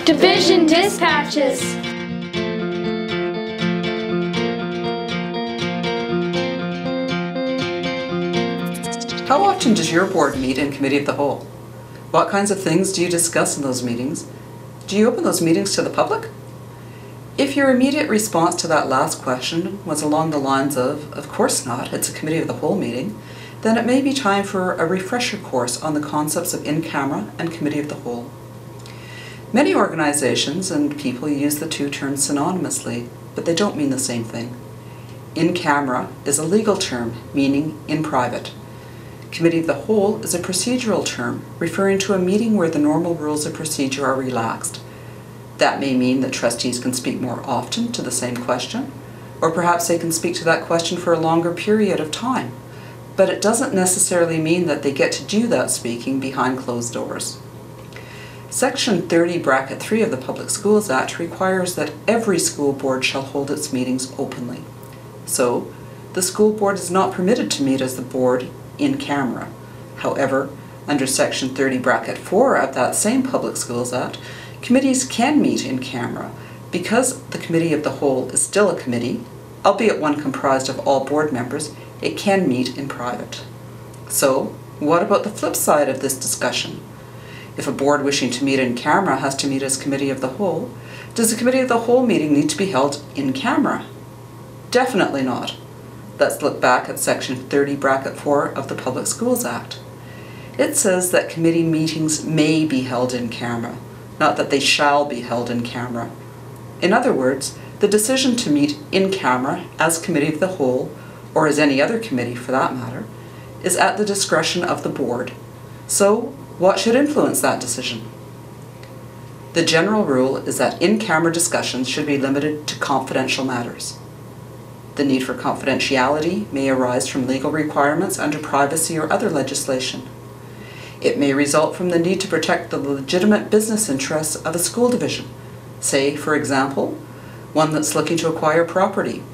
Division Dispatches. How often does your board meet in Committee of the Whole? What kinds of things do you discuss in those meetings? Do you open those meetings to the public? If your immediate response to that last question was along the lines of course not, it's a Committee of the Whole meeting, then it may be time for a refresher course on the concepts of in-camera and Committee of the Whole. Many organizations and people use the two terms synonymously, but they don't mean the same thing. In-camera is a legal term, meaning in private. Committee of the Whole is a procedural term, referring to a meeting where the normal rules of procedure are relaxed. That may mean that trustees can speak more often to the same question, or perhaps they can speak to that question for a longer period of time. But it doesn't necessarily mean that they get to do that speaking behind closed doors. Section 30(3) of the Public Schools Act requires that every school board shall hold its meetings openly. So, the school board is not permitted to meet as the board in camera. However, under Section 30(4) of that same Public Schools Act, committees can meet in camera because the Committee of the Whole is still a committee, albeit one comprised of all board members. It can meet in private. So, what about the flip side of this discussion? If a board wishing to meet in camera has to meet as Committee of the Whole, does the Committee of the Whole meeting need to be held in camera? Definitely not. Let's look back at Section 30(4) of the Public Schools Act. It says that committee meetings may be held in camera, not that they shall be held in camera. In other words, the decision to meet in camera as Committee of the Whole, or as any other committee for that matter, is at the discretion of the board. So, what should influence that decision? The general rule is that in-camera discussions should be limited to confidential matters. The need for confidentiality may arise from legal requirements under privacy or other legislation. It may result from the need to protect the legitimate business interests of a school division, say, for example, one that's looking to acquire property.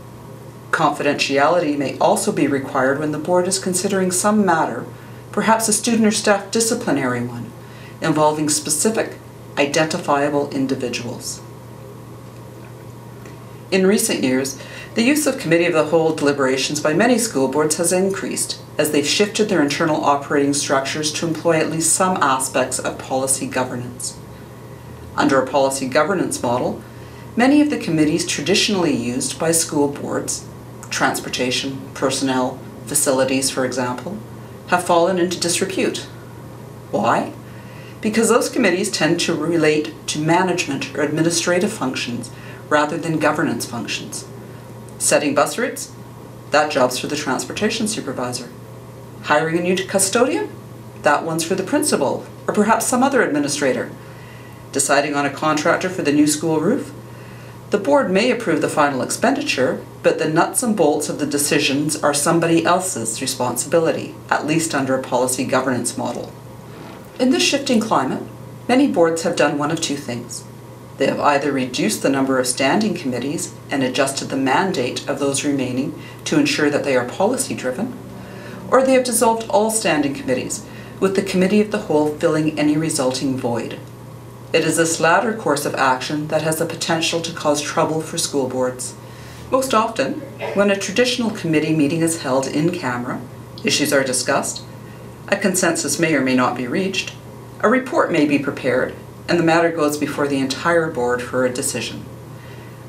Confidentiality may also be required when the board is considering some matter, perhaps a student or staff disciplinary one, involving specific, identifiable individuals. In recent years, the use of Committee of the Whole deliberations by many school boards has increased as they've shifted their internal operating structures to employ at least some aspects of policy governance. Under a policy governance model, many of the committees traditionally used by school boards, transportation, personnel, facilities, for example, have fallen into disrepute. Why? Because those committees tend to relate to management or administrative functions rather than governance functions. Setting bus routes? That job's for the transportation supervisor. Hiring a new custodian? That one's for the principal, or perhaps some other administrator. Deciding on a contractor for the new school roof? The board may approve the final expenditure, but the nuts and bolts of the decisions are somebody else's responsibility, at least under a policy governance model. In this shifting climate, many boards have done one of two things. They have either reduced the number of standing committees and adjusted the mandate of those remaining to ensure that they are policy-driven, or they have dissolved all standing committees, with the Committee of the Whole filling any resulting void. It is this latter course of action that has the potential to cause trouble for school boards. Most often, when a traditional committee meeting is held in camera, issues are discussed, a consensus may or may not be reached, a report may be prepared, and the matter goes before the entire board for a decision.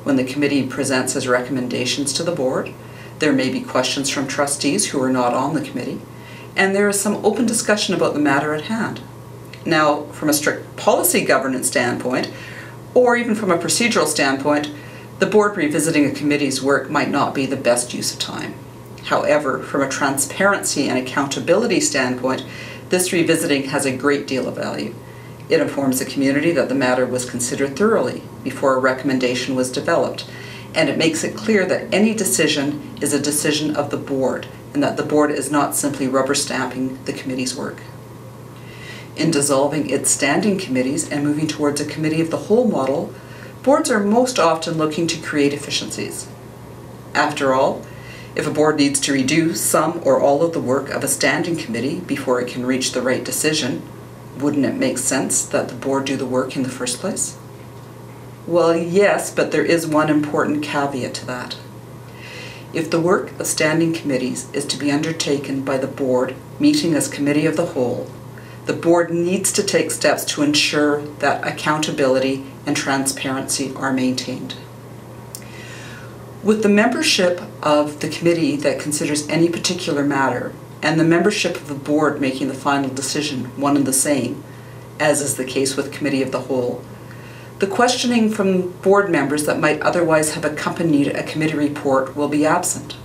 When the committee presents its recommendations to the board, there may be questions from trustees who are not on the committee, and there is some open discussion about the matter at hand. Now, from a strict policy governance standpoint, or even from a procedural standpoint, the board revisiting a committee's work might not be the best use of time. However, from a transparency and accountability standpoint, this revisiting has a great deal of value. It informs the community that the matter was considered thoroughly before a recommendation was developed, and it makes it clear that any decision is a decision of the board, and that the board is not simply rubber stamping the committee's work. In dissolving its standing committees and moving towards a Committee of the Whole model, boards are most often looking to create efficiencies. After all, if a board needs to redo some or all of the work of a standing committee before it can reach the right decision, wouldn't it make sense that the board do the work in the first place? Well, yes, but there is one important caveat to that. If the work of standing committees is to be undertaken by the board meeting as committee of the whole, the board needs to take steps to ensure that accountability and transparency are maintained. With the membership of the committee that considers any particular matter and the membership of the board making the final decision one and the same, as is the case with committee of the whole, the questioning from board members that might otherwise have accompanied a committee report will be absent.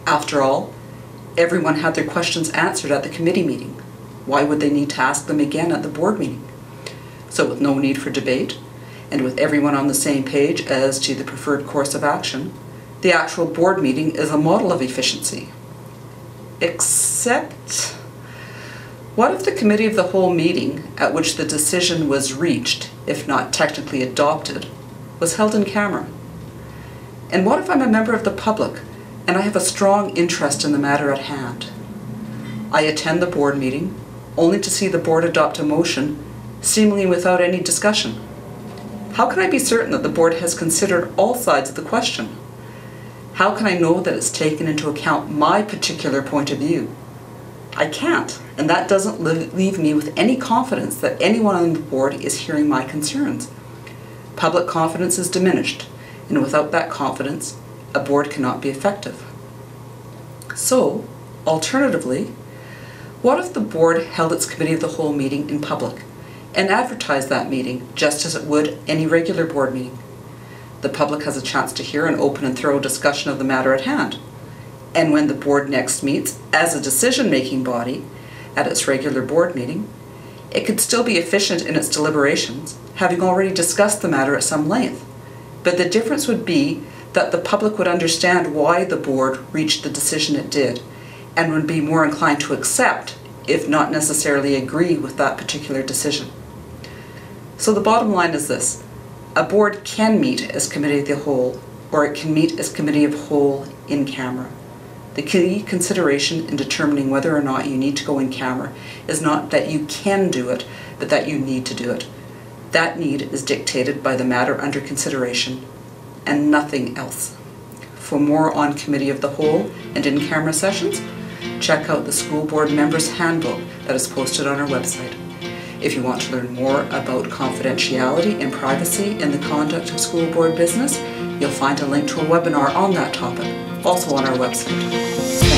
After all, everyone had their questions answered at the committee meeting. Why would they need to ask them again at the board meeting? So with no need for debate, and with everyone on the same page as to the preferred course of action, the actual board meeting is a model of efficiency. Except, what if the committee of the whole meeting at which the decision was reached, if not technically adopted, was held in camera? And what if I'm a member of the public and I have a strong interest in the matter at hand? I attend the board meeting only to see the board adopt a motion seemingly without any discussion. How can I be certain that the board has considered all sides of the question? How can I know that it's taken into account my particular point of view? I can't, and that doesn't leave me with any confidence that anyone on the board is hearing my concerns. Public confidence is diminished, and without that confidence, a board cannot be effective. So, alternatively, what if the board held its committee of the whole meeting in public and advertised that meeting just as it would any regular board meeting? The public has a chance to hear an open and thorough discussion of the matter at hand. And when the board next meets as a decision-making body at its regular board meeting, it could still be efficient in its deliberations, having already discussed the matter at some length. But the difference would be that the public would understand why the board reached the decision it did, and would be more inclined to accept, if not necessarily agree with that particular decision. So the bottom line is this: a board can meet as committee of the whole, or it can meet as committee of whole in camera. The key consideration in determining whether or not you need to go in camera is not that you can do it, but that you need to do it. That need is dictated by the matter under consideration, and nothing else. For more on committee of the whole and in-camera sessions, check out the School Board Members Handbook that is posted on our website. If you want to learn more about confidentiality and privacy in the conduct of school board business, you'll find a link to a webinar on that topic, also on our website.